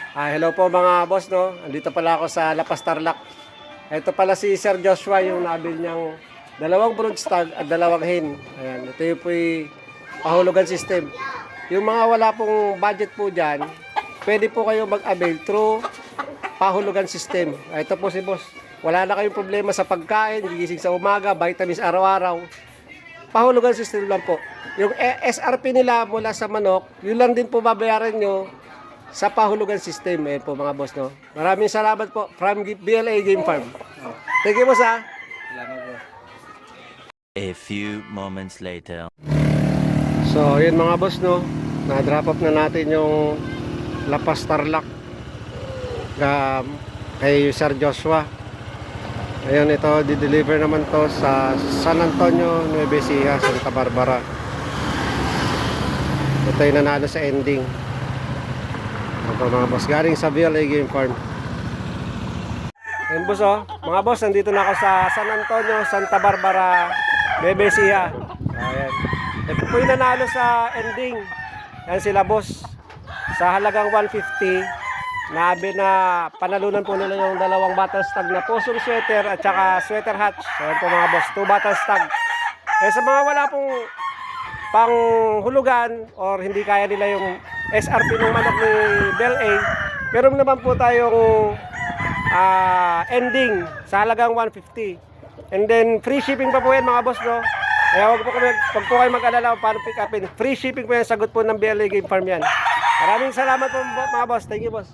Hello po mga boss, no? Andito pala ako sa La Paz, Tarlac. Ito pala si Sir Joshua, yung nabil niyang dalawang bronze tag at dalawang hen. Ayan, ito yung pahulugan system. Yung mga wala pong budget po dyan, pwede po kayo mag-avail through pahulugan system. Ito po si boss. Wala na kayong problema sa pagkain, gigising sa umaga, vitamins araw-araw. Pahulugan system lang po. Yung SRP nila mula sa manok, yun lang din po babayaran nyo sa pahulugan system. Ayan po mga boss, no? Maraming salamat po from BLA Game Farm. Thank you, boss, ha? Salamat po. A few moments later. So, yun mga boss, no? Na-drop off na natin yung La Paz, Tarlac kay Sir Joshua. Ayun, ito, di-deliver naman to sa San Antonio, Nueva Ecija, Santa Barbara. Ito yung nanalo sa ending. Ito mga boss, galing sa BLA Game Farm. Ayun boss, oh. Mga boss, nandito na ako sa San Antonio, Santa Barbara, Nueva Ecija. Ayan. Ito po yung nanalo sa ending. Yan sila boss. Sa halagang 150, na panalunan po nila yung dalawang battle stag na pusong sweater at saka sweater hatch. Ayan po mga boss, 2 battle stag. Eh sa mga wala pong pang hulugan or hindi kaya nila yung SRP ng manok ni Bel A, meron naman po tayong ending sa halagang 150. And then free shipping pa po yan mga boss, no? Kaya wag po kayo mag-alala kung paano pick upin. Free shipping po yan, sagot po ng BLA Game Farm yan. Maraming salamat po mga boss. Thank you, boss.